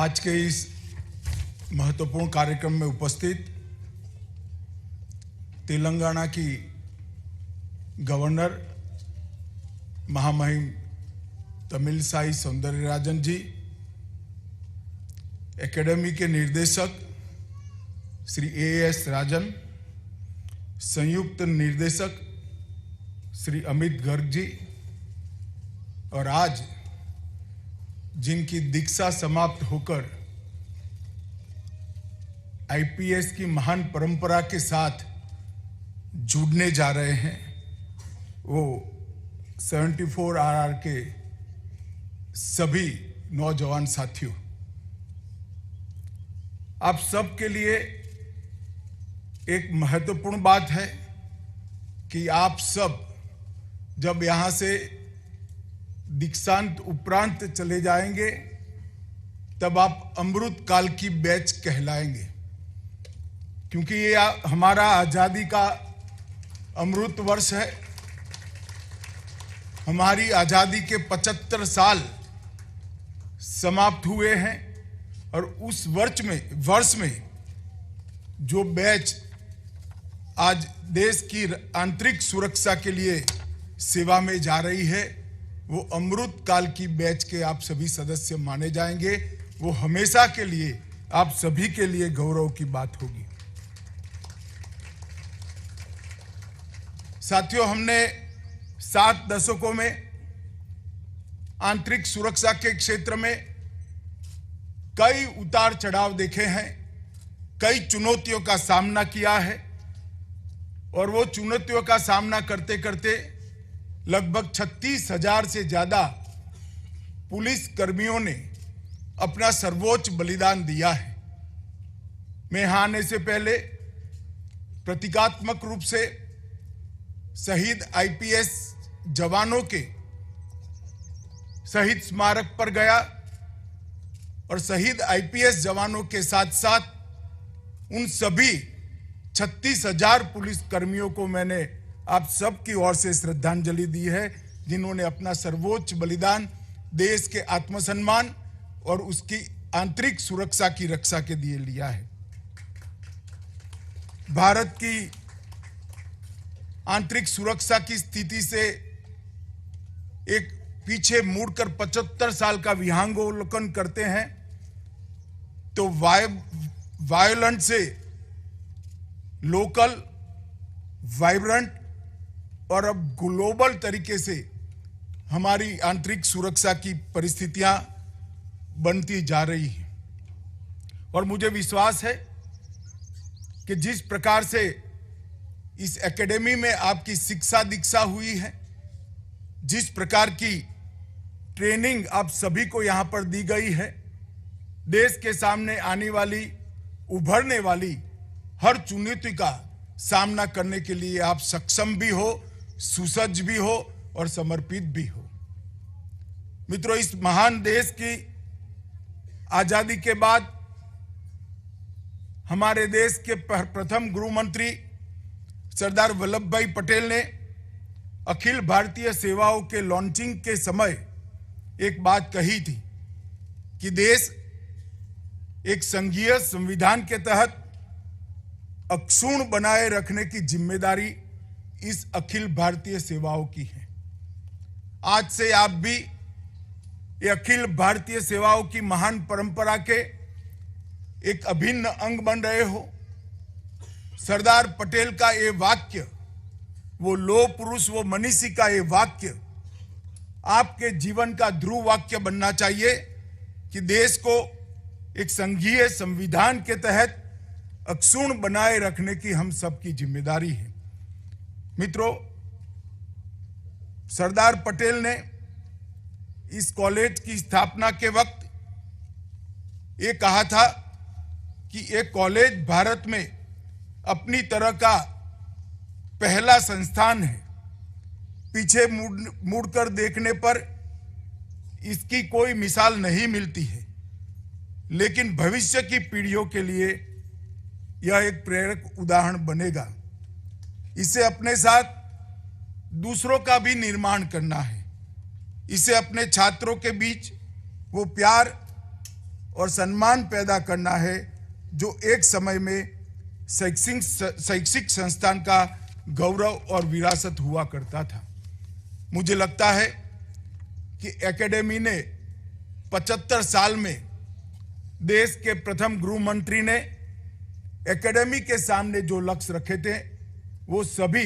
आज के इस महत्वपूर्ण कार्यक्रम में उपस्थित तेलंगाना की गवर्नर महामहिम तमिलसाई सौंदरराजन जी, एकेडमी के निर्देशक श्री एएस राजन, संयुक्त निर्देशक श्री अमित गर्ग जी, और आज जिनकी दीक्षा समाप्त होकर आईपीएस की महान परंपरा के साथ जुड़ने जा रहे हैं, वो 74 RR के सभी नौजवान साथियों, आप सब के लिए एक महत्वपूर्ण बात है कि आप सब जब यहाँ से दीक्षांत उपरांत चले जाएंगे तब आप अमृत काल की बैच कहलाएंगे, क्योंकि ये हमारा आजादी का अमृत वर्ष है। हमारी आजादी के 75 साल समाप्त हुए हैं और उस वर्ष में जो बैच आज देश की आंतरिक सुरक्षा के लिए सेवा में जा रही है, वो अमृत काल की बैच के आप सभी सदस्य माने जाएंगे। वो हमेशा के लिए आप सभी के लिए गौरव की बात होगी। साथियों, हमने 7 दशकों में आंतरिक सुरक्षा के क्षेत्र में कई उतार चढ़ाव देखे हैं, कई चुनौतियों का सामना किया है, और वो चुनौतियों का सामना करते करते लगभग 36,000 से ज्यादा पुलिस कर्मियों ने अपना सर्वोच्च बलिदान दिया है। मैं यहां आने से पहले प्रतीकात्मक रूप से शहीद आईपीएस जवानों के शहीद स्मारक पर गया और शहीद आईपीएस जवानों के साथ साथ उन सभी 36,000 पुलिस कर्मियों को मैंने आप सबकी ओर से श्रद्धांजलि दी है, जिन्होंने अपना सर्वोच्च बलिदान देश के आत्मसम्मान और उसकी आंतरिक सुरक्षा की रक्षा के लिए लिया है। भारत की आंतरिक सुरक्षा की स्थिति से एक पीछे मुड़कर 75 साल का विहंगावलोकन करते हैं तो वायलेंट से लोकल, वाइब्रेंट और अब ग्लोबल तरीके से हमारी आंतरिक सुरक्षा की परिस्थितियां बनती जा रही हैं। और मुझे विश्वास है कि जिस प्रकार से इस एकेडमी में आपकी शिक्षा दीक्षा हुई है, जिस प्रकार की ट्रेनिंग आप सभी को यहां पर दी गई है, देश के सामने आने वाली, उभरने वाली हर चुनौती का सामना करने के लिए आप सक्षम भी हो, सुसज्ज भी हो और समर्पित भी हो। मित्रों, इस महान देश की आजादी के बाद हमारे देश के प्रथम गृह मंत्री सरदार वल्लभ भाई पटेल ने अखिल भारतीय सेवाओं के लॉन्चिंग के समय एक बात कही थी कि देश एक संघीय संविधान के तहत अक्षुण्ण बनाए रखने की जिम्मेदारी इस अखिल भारतीय सेवाओं की है। आज से आप भी ये अखिल भारतीय सेवाओं की महान परंपरा के एक अभिन्न अंग बन रहे हो। सरदार पटेल का ये वाक्य, वो लौह पुरुष, वो मनीषी का ये वाक्य आपके जीवन का ध्रुव वाक्य बनना चाहिए कि देश को एक संघीय संविधान के तहत अक्षुण्ण बनाए रखने की हम सबकी जिम्मेदारी है। मित्रों, सरदार पटेल ने इस कॉलेज की स्थापना के वक्त ये कहा था कि ये कॉलेज भारत में अपनी तरह का पहला संस्थान है। पीछे मुड़कर देखने पर इसकी कोई मिसाल नहीं मिलती है, लेकिन भविष्य की पीढ़ियों के लिए यह एक प्रेरक उदाहरण बनेगा। इसे अपने साथ दूसरों का भी निर्माण करना है। इसे अपने छात्रों के बीच वो प्यार और सम्मान पैदा करना है जो एक समय में शैक्षिक संस्थान का गौरव और विरासत हुआ करता था। मुझे लगता है कि एकेडमी ने 75 साल में देश के प्रथम गृह मंत्री ने एकेडमी के सामने जो लक्ष्य रखे थे वो सभी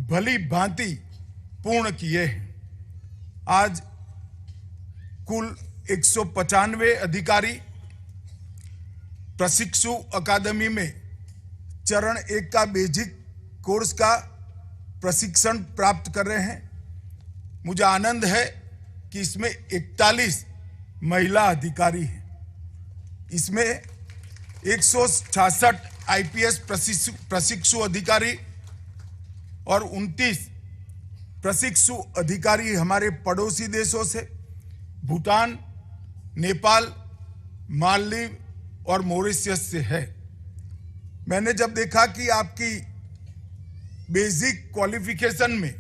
भली भांति पूर्ण किए हैं। आज कुल 195 अधिकारी प्रशिक्षु अकादमी में चरण 1 का बेसिक कोर्स का प्रशिक्षण प्राप्त कर रहे हैं। मुझे आनंद है कि इसमें 41 महिला अधिकारी हैं। इसमें 166 आईपीएस प्रशिक्षु अधिकारी और 29 प्रशिक्षु अधिकारी हमारे पड़ोसी देशों से भूटान, नेपाल, मालदीव और मॉरिशस से है। मैंने जब देखा कि आपकी बेसिक क्वालिफिकेशन में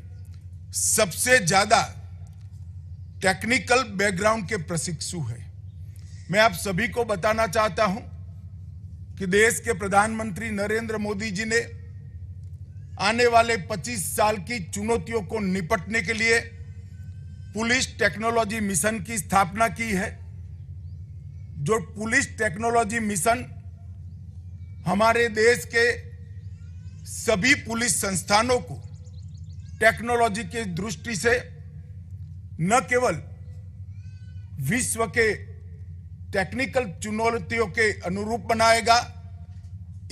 सबसे ज्यादा टेक्निकल बैकग्राउंड के प्रशिक्षु है, मैं आप सभी को बताना चाहता हूं कि देश के प्रधानमंत्री नरेंद्र मोदी जी ने आने वाले 25 साल की चुनौतियों को निपटने के लिए पुलिस टेक्नोलॉजी मिशन की स्थापना की है। जो पुलिस टेक्नोलॉजी मिशन हमारे देश के सभी पुलिस संस्थानों को टेक्नोलॉजी की दृष्टि से न केवल विश्व के टेक्निकल चुनौतियों के अनुरूप बनाएगा,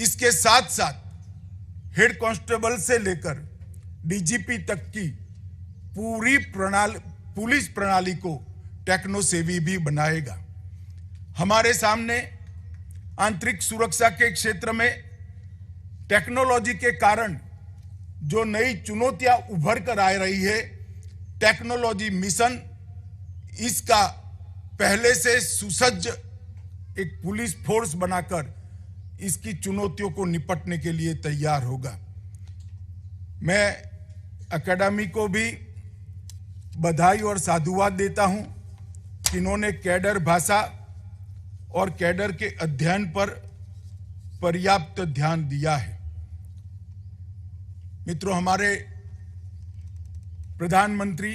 इसके साथ साथ हेड कांस्टेबल से लेकर डीजीपी तक की पूरी पुलिस प्रणाली को टेक्नो सेवी भी बनाएगा। हमारे सामने आंतरिक सुरक्षा के क्षेत्र में टेक्नोलॉजी के कारण जो नई चुनौतियां उभर कर आ रही है, टेक्नोलॉजी मिशन इसका पहले से सुसज्ज एक पुलिस फोर्स बनाकर इसकी चुनौतियों को निपटने के लिए तैयार होगा। मैं एकेडमी को भी बधाई और साधुवाद देता हूं कि इन्होंने कैडर भाषा और कैडर के अध्ययन पर पर्याप्त ध्यान दिया है। मित्रों, हमारे प्रधानमंत्री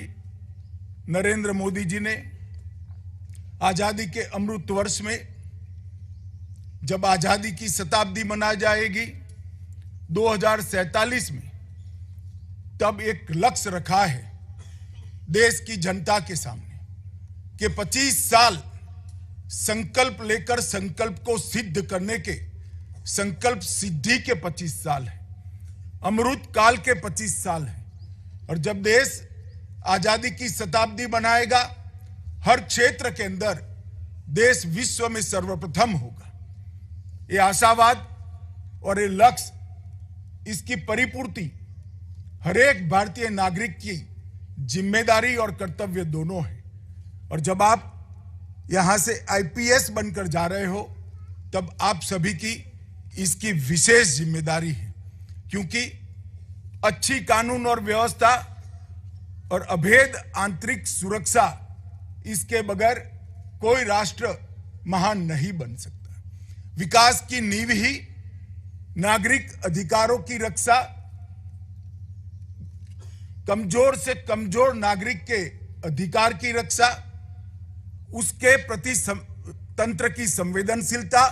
नरेंद्र मोदी जी ने आजादी के अमृत वर्ष में जब आजादी की शताब्दी मनाई जाएगी 2047 में, तब एक लक्ष्य रखा है देश की जनता के सामने कि 25 साल संकल्प लेकर संकल्प को सिद्ध करने के, संकल्प सिद्धि के 25 साल है, अमृत काल के 25 साल है। और जब देश आजादी की शताब्दी मनाएगा, हर क्षेत्र के अंदर देश विश्व में सर्वप्रथम होगा। ये आशावाद और ये लक्ष्य, इसकी परिपूर्ति हर एक भारतीय नागरिक की जिम्मेदारी और कर्तव्य दोनों है। और जब आप यहां से आईपीएस बनकर जा रहे हो, तब आप सभी की इसकी विशेष जिम्मेदारी है, क्योंकि अच्छी कानून और व्यवस्था और अभेद आंतरिक सुरक्षा, इसके बगैर कोई राष्ट्र महान नहीं बन सकता। विकास की नींव ही नागरिक अधिकारों की रक्षा, कमजोर से कमजोर नागरिक के अधिकार की रक्षा, उसके प्रति तंत्र की संवेदनशीलता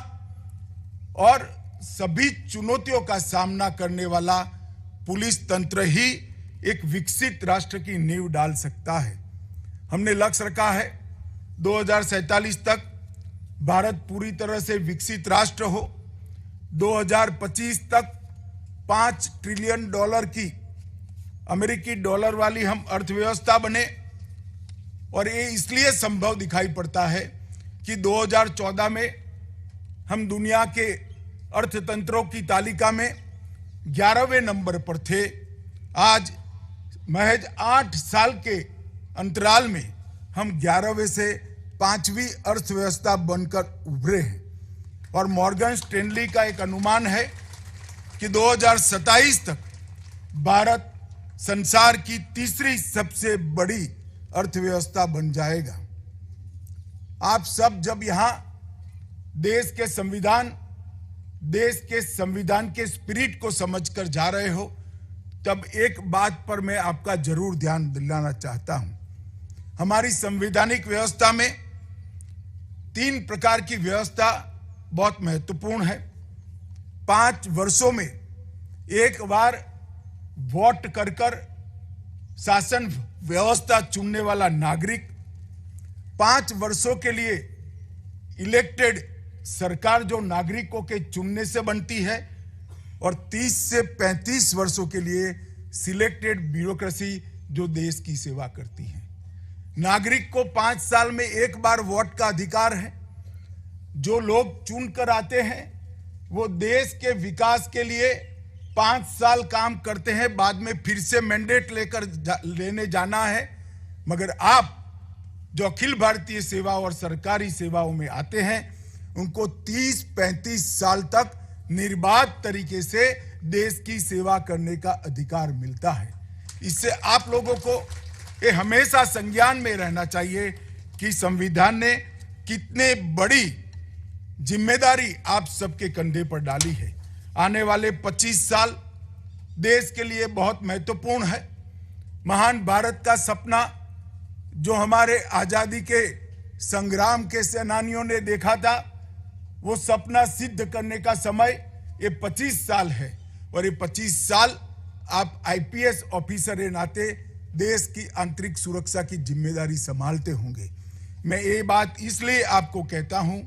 और सभी चुनौतियों का सामना करने वाला पुलिस तंत्र ही एक विकसित राष्ट्र की नींव डाल सकता है। हमने लक्ष्य रखा है 2047 तक भारत पूरी तरह से विकसित राष्ट्र हो, 2025 तक $5 ट्रिलियन की अमेरिकी डॉलर वाली हम अर्थव्यवस्था बने। और ये इसलिए संभव दिखाई पड़ता है कि 2014 में हम दुनिया के अर्थतंत्रों की तालिका में 11वें नंबर पर थे। आज महज 8 साल के अंतराल में हम 11वें से 5वीं अर्थव्यवस्था बनकर उभरे हैं। और मॉर्गन स्टैनली का एक अनुमान है कि 2027 तक भारत संसार की तीसरी सबसे बड़ी अर्थव्यवस्था बन जाएगा। आप सब जब यहां देश के संविधान के स्पिरिट को समझकर जा रहे हो, तब एक बात पर मैं आपका जरूर ध्यान दिलाना चाहता हूं। हमारी संवैधानिक व्यवस्था में 3 प्रकार की व्यवस्था बहुत महत्वपूर्ण है। 5 वर्षों में एक बार वोट कर शासन व्यवस्था चुनने वाला नागरिक, 5 वर्षों के लिए इलेक्टेड सरकार जो नागरिकों के चुनने से बनती है, और 30 से 35 वर्षों के लिए सिलेक्टेड ब्यूरोक्रेसी जो देश की सेवा करती है। नागरिक को 5 साल में एक बार वोट का अधिकार है। जो लोग चुनकर आते हैं वो देश के विकास के लिए 5 साल काम करते हैं, बाद में फिर से मैंडेट लेने जाना है। मगर आप जो अखिल भारतीय सेवा और सरकारी सेवाओं में आते हैं, उनको 30-35 साल तक निर्बाध तरीके से देश की सेवा करने का अधिकार मिलता है। इससे आप लोगों को ये हमेशा संज्ञान में रहना चाहिए कि संविधान ने कितने बड़ी जिम्मेदारी आप सबके कंधे पर डाली है। आने वाले 25 साल देश के लिए बहुत महत्वपूर्ण है। महान भारत का सपना जो हमारे आजादी के संग्राम के सेनानियों ने देखा था, वो सपना सिद्ध करने का समय ये 25 साल है। और ये 25 साल आप आईपीएस ऑफिसर के नाते देश की आंतरिक सुरक्षा की जिम्मेदारी संभालते होंगे। मैं ये बात इसलिए आपको कहता हूं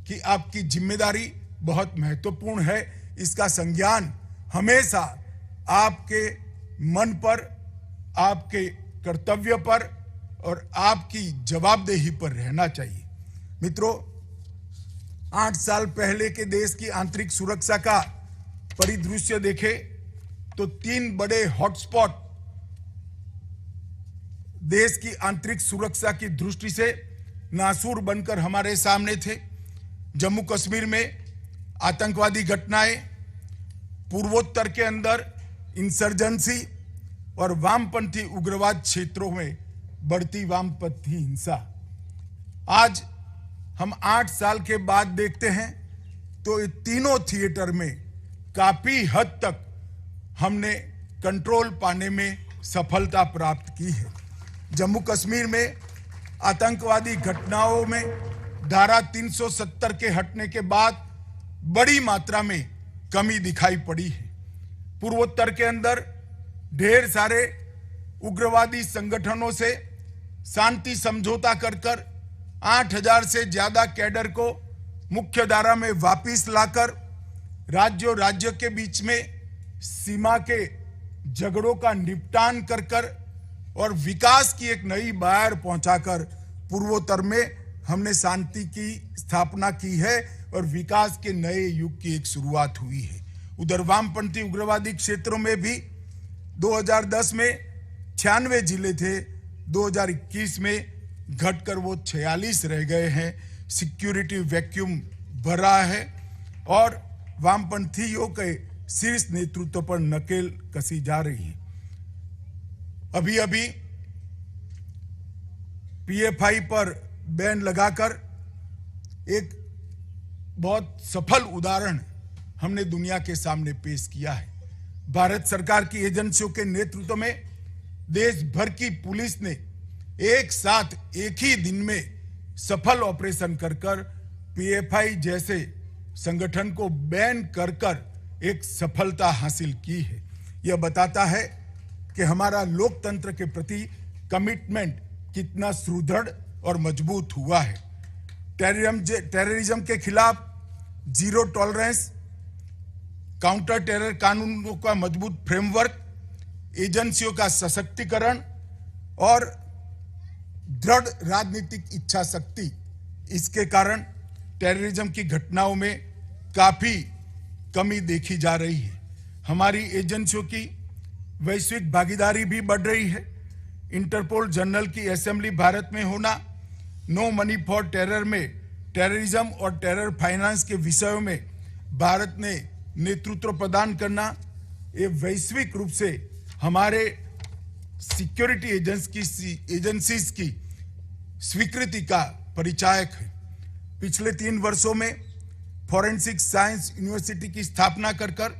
कि आपकी जिम्मेदारी बहुत महत्वपूर्ण है। इसका संज्ञान हमेशा आपके मन पर, आपके कर्तव्य पर और आपकी जवाबदेही पर रहना चाहिए। मित्रों, 8 साल पहले के देश की आंतरिक सुरक्षा का परिदृश्य देखें तो 3 बड़े हॉटस्पॉट देश की आंतरिक सुरक्षा की दृष्टि से नासूर बनकर हमारे सामने थे। जम्मू कश्मीर में आतंकवादी घटनाएं, पूर्वोत्तर के अंदर इंसर्जेंसी और वामपंथी उग्रवाद क्षेत्रों में बढ़ती वामपंथी हिंसा। आज हम 8 साल के बाद देखते हैं तो ये तीनों थिएटर में काफी हद तक हमने कंट्रोल पाने में सफलता प्राप्त की है। जम्मू कश्मीर में आतंकवादी घटनाओं में धारा 370 के हटने के बाद बड़ी मात्रा में कमी दिखाई पड़ी है। पूर्वोत्तर के अंदर ढेर सारे उग्रवादी संगठनों से शांति समझौता कर 8000 से ज्यादा कैडर को मुख्य धारा में वापस लाकर राज्य के बीच में सीमा के झगड़ों का निपटान कर और विकास की एक नई बयार पहुंचाकर पूर्वोत्तर में हमने शांति की स्थापना की है और विकास के नए युग की एक शुरुआत हुई है। उधर वामपंथी उग्रवादी क्षेत्रों में भी 2010 में 96 जिले थे, 2021 में घटकर वो 46 रह गए हैं। सिक्योरिटी वैक्यूम भरा है और वामपंथियों के शीर्ष नेतृत्व पर नकेल कसी जा रही है। अभी अभी पीएफआई पर बैन लगाकर एक बहुत सफल उदाहरण हमने दुनिया के सामने पेश किया है। भारत सरकार की एजेंसियों के नेतृत्व में देश भर की पुलिस ने एक साथ एक ही दिन में सफल ऑपरेशन कर पीएफआई जैसे संगठन को बैन कर एक सफलता हासिल की है। यह बताता है कि हमारा लोकतंत्र के प्रति कमिटमेंट कितना सुदृढ़ और मजबूत हुआ है। टेररिज्म के खिलाफ जीरो टॉलरेंस, काउंटर टेरर कानूनों का मजबूत फ्रेमवर्क, एजेंसियों का सशक्तिकरण और दृढ़ राजनीतिक इच्छा शक्ति, इसके कारण टेररिज्म की घटनाओं में काफी कमी देखी जा रही है। हमारी एजेंसियों की वैश्विक भागीदारी भी बढ़ रही है। इंटरपोल जनरल की असेंबली भारत में होना, नो मनी फॉर टेरर में टेररिज्म और टेरर फाइनेंस के विषयों में भारत ने नेतृत्व प्रदान करना, ये वैश्विक रूप से हमारे सिक्योरिटी एजेंसीज की स्वीकृति का परिचायक है। पिछले 3 वर्षों में फॉरेंसिक साइंस यूनिवर्सिटी की स्थापना कर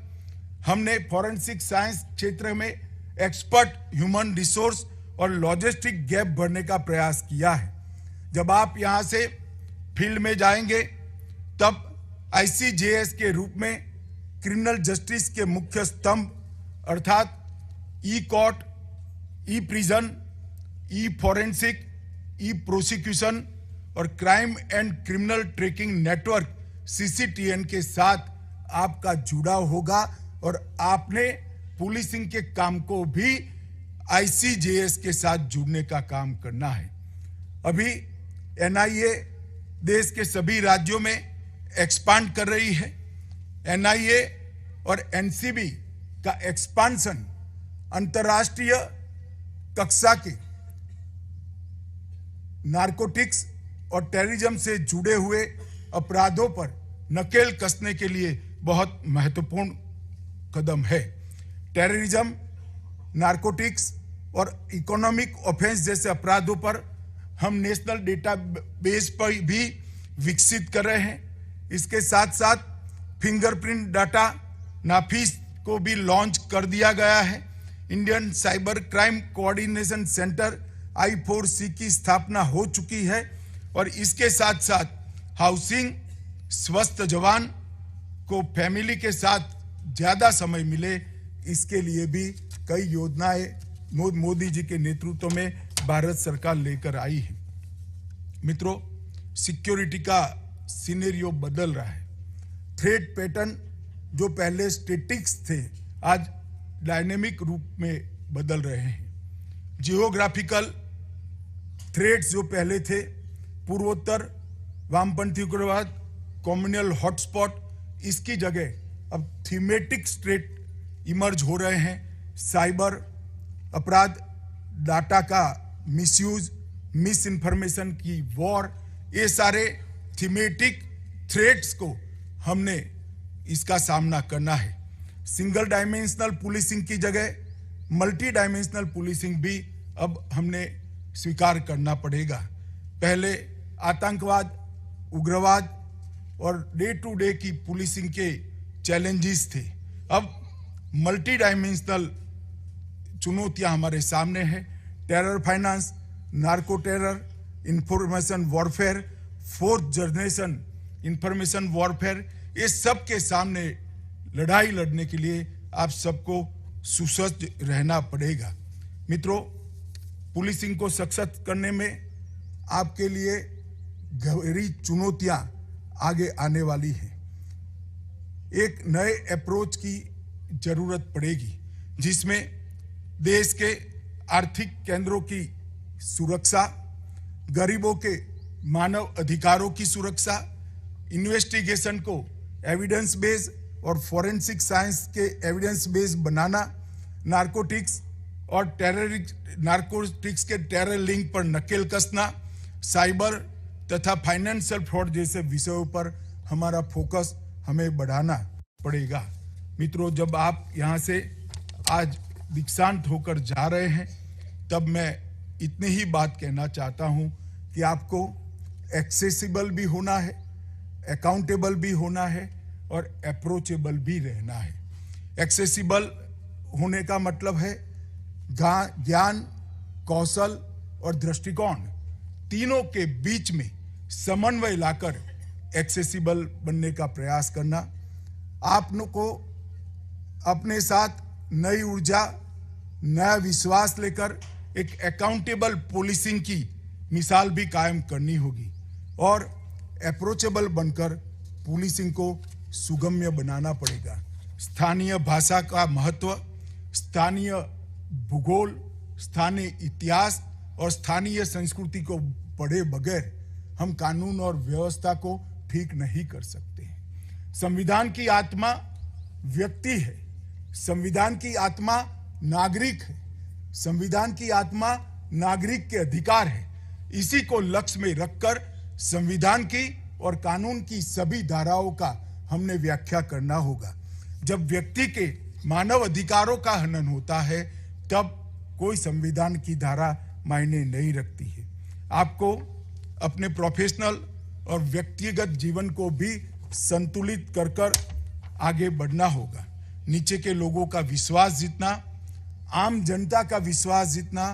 हमने फॉरेंसिक साइंस क्षेत्र में एक्सपर्ट ह्यूमन रिसोर्स और लॉजिस्टिक गैप भरने का प्रयास किया है। जब आप यहां से फील्ड में जाएंगे तब ICJS के रूप में क्रिमिनल जस्टिस के मुख्य स्तंभ अर्थात ई-कोर्ट, ई-प्रिजन, ई-फॉरेंसिक, ई-प्रोसिक्यूशन और crime and criminal tracking network CCTN के साथ आपका जुड़ाव होगा और आपने पुलिसिंग के काम को भी ICJS के साथ जुड़ने का काम करना है। अभी NIA देश के सभी राज्यों में एक्सपांड कर रही है। NIA और NCB का एक्सपांशन अंतर्राष्ट्रीय कक्षा के नारकोटिक्स और टेररिज्म से जुड़े हुए अपराधों पर नकेल कसने के लिए बहुत महत्वपूर्ण कदम है। टेररिज्म, नारकोटिक्स और इकोनॉमिक ऑफेंस जैसे अपराधों पर हम नेशनल डेटाबेस पर भी विकसित कर रहे हैं। इसके साथ साथ फिंगरप्रिंट डाटा नाफीस को भी लॉन्च कर दिया गया है। Indian cyber crime coordination centre I4C की स्थापना हो चुकी है और इसके साथ साथ हाउसिंग, स्वस्थ जवान को फैमिली के साथ ज्यादा समय मिले, इसके लिए भी कई योजनाएं मोदी जी के नेतृत्व में भारत सरकार लेकर आई है। मित्रों, सिक्योरिटी का सिनेरियो बदल रहा है। थ्रेट पैटर्न जो पहले स्टैटिक्स थे आज डायनेमिक रूप में बदल रहे हैं। जियोग्राफिकल थ्रेट्स जो पहले थे, पूर्वोत्तर, वामपंथी उग्रवाद, कम्युनल हॉटस्पॉट, इसकी जगह अब थीमेटिक थ्रेट इमर्ज हो रहे हैं। साइबर अपराध, डाटा का मिसयूज, मिस इन्फॉर्मेशन की वॉर, ये सारे थीमेटिक थ्रेट्स को हमने इसका सामना करना है। सिंगल डायमेंशनल पुलिसिंग की जगह मल्टी डायमेंशनल पुलिसिंग भी अब हमने स्वीकार करना पड़ेगा। पहले आतंकवाद, उग्रवाद और डे टू डे की पुलिसिंग के चैलेंजेस थे, अब मल्टी डायमेंशनल चुनौतियां हमारे सामने हैं। Terror finance, narco terror, information warfare, fourth generation information warfare, ये सब के सामने लड़ाई लड़ने के लिए आप सबको सुसज्ज रहना पड़ेगा। मित्रों, पुलिसिंग को सशक्त करने में आपके लिए गहरी चुनौतियां आगे आने वाली हैं। एक नए अप्रोच की जरूरत पड़ेगी जिसमें देश के आर्थिक केंद्रों की सुरक्षा, गरीबों के मानव अधिकारों की सुरक्षा, इन्वेस्टिगेशन को एविडेंस बेस्ड और फॉरेंसिक साइंस के एविडेंस बेस्ड बनाना, नारकोटिक्स के टेरर लिंक पर नकेल कसना, साइबर तथा फाइनेंशियल फ्रॉड जैसे विषयों पर हमारा फोकस हमें बढ़ाना पड़ेगा। मित्रों, जब आप यहाँ से आज दीक्षांत होकर जा रहे हैं तब मैं इतनी ही बात कहना चाहता हूँ कि आपको एक्सेसिबल भी होना है, अकाउंटेबल भी होना है और अप्रोचेबल भी रहना है। एक्सेसिबल होने का मतलब है ज्ञान, कौशल और दृष्टिकोण तीनों के बीच में समन्वय लाकर एक्सेसिबल बनने का प्रयास करना। आपको अपने साथ नई ऊर्जा, नया विश्वास लेकर एक अकाउंटेबल पुलिसिंग की मिसाल भी कायम करनी होगी और अप्रोचेबल बनकर पुलिसिंग को सुगम्य बनाना पड़ेगा। स्थानीय भाषा का महत्व, स्थानीय भूगोल, स्थानीय इतिहास और स्थानीय संस्कृति को पढ़े बगैर हम कानून और व्यवस्था को ठीक नहीं कर सकते हैं। संविधान की आत्मा व्यक्ति है, संविधान की आत्मा नागरिक है, संविधान की आत्मा नागरिक के अधिकार है। इसी को लक्ष्य में रखकर संविधान की और कानून की सभी धाराओं का हमने व्याख्या करना होगा। जब व्यक्ति के मानव अधिकारों का हनन होता है तब कोई संविधान की धारा मायने नहीं रखती है। आपको अपने प्रोफेशनल और व्यक्तिगत जीवन को भी संतुलित कर आगे बढ़ना होगा। नीचे के लोगों का विश्वास जीतना, आम जनता का विश्वास जीतना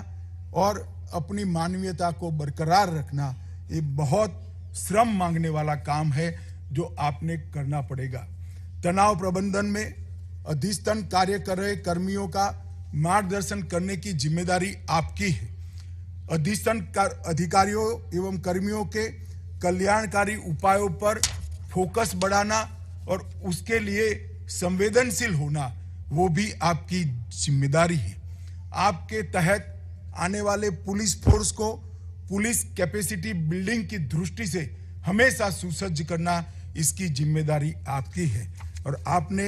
और अपनी मानवीयता को बरकरार रखना, ये बहुत श्रम मांगने वाला काम है जो आपने करना पड़ेगा। तनाव प्रबंधन में अधिस्तन कार्य कर रहे कर्मियों का मार्गदर्शन करने की जिम्मेदारी आपकी है। अधिस्तन अधिकारियों एवं कर्मियों के कल्याणकारी उपायों पर फोकस बढ़ाना और उसके लिए संवेदनशील होना, वो भी आपकी जिम्मेदारी है। आपके तहत आने वाले पुलिस फोर्स को पुलिस कैपेसिटी बिल्डिंग की दृष्टि से हमेशा सुसज्ज करना, इसकी जिम्मेदारी आपकी है। और आपने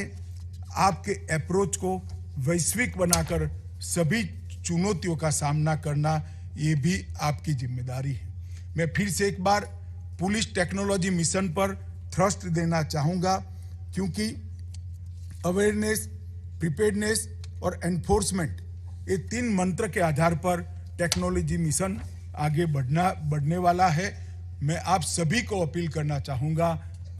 आपके अप्रोच को वैश्विक बनाकर सभी चुनौतियों का सामना करना, ये भी आपकी जिम्मेदारी है। मैं फिर से एक बार पुलिस टेक्नोलॉजी मिशन पर थ्रस्ट देना चाहूँगा, क्योंकि अवेयरनेस, प्रिपेयर्डनेस और एनफोर्समेंट, ये 3 मंत्र के आधार पर टेक्नोलॉजी मिशन आगे बढ़ने वाला है। मैं आप सभी को अपील करना चाहूँगा,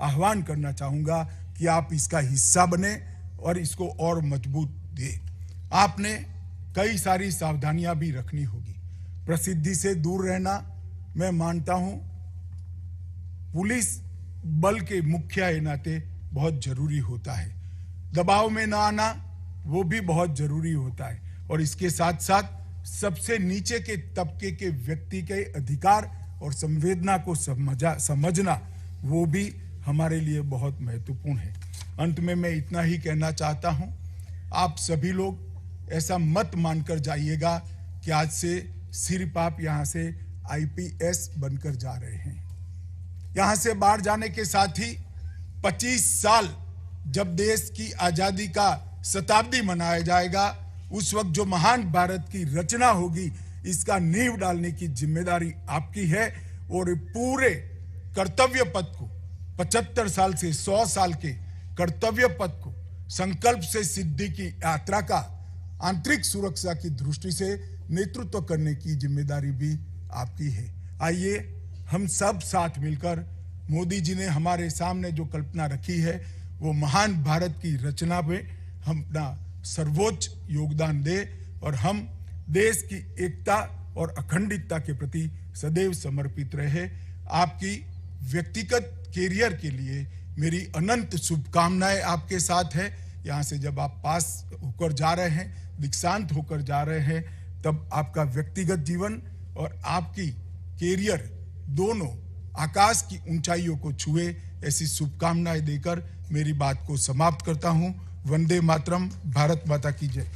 आह्वान करना चाहूँगा कि आप इसका हिस्सा बने और इसको और मजबूत दें। आपने कई सारी सावधानियां भी रखनी होगी। प्रसिद्धि से दूर रहना, मैं मानता हूं पुलिस बल के मुखिया के नाते बहुत जरूरी होता है। दबाव में ना आना, वो भी बहुत जरूरी होता है। और इसके साथ साथ सबसे नीचे के तबके के व्यक्ति के अधिकार और संवेदना को समझना, वो भी हमारे लिए बहुत महत्वपूर्ण है। अंत में मैं इतना ही कहना चाहता हूं, आप सभी लोग ऐसा मत मानकर जाइएगा कि आज से सिर्फ आप यहां से आईपीएस बनकर जा रहे हैं। यहां से बाहर जाने के साथ ही 25 साल जब देश की आजादी का शताब्दी मनाया जाएगा, उस वक्त जो महान भारत की रचना होगी, इसका नींव डालने की जिम्मेदारी आपकी है। और पूरे कर्तव्य पथ को 75 साल से 100 साल के कर्तव्य पथ को संकल्प से सिद्धि की यात्रा का आंतरिक सुरक्षा की दृष्टि से नेतृत्व करने की जिम्मेदारी भी आपकी है। आइए हम सब साथ मिलकर मोदी जी ने हमारे सामने जो कल्पना रखी है, वो महान भारत की रचना में हम अपना सर्वोच्च योगदान दें और हम देश की एकता और अखंडता के प्रति सदैव समर्पित रहे। आपकी व्यक्तिगत कैरियर के लिए मेरी अनंत शुभकामनाएं आपके साथ है। यहाँ से जब आप पास होकर जा रहे हैं, दीक्षांत होकर जा रहे हैं, तब आपका व्यक्तिगत जीवन और आपकी कैरियर दोनों आकाश की ऊंचाइयों को छुए, ऐसी शुभकामनाएं देकर मेरी बात को समाप्त करता हूं। वंदे मातरम। भारत माता की जय।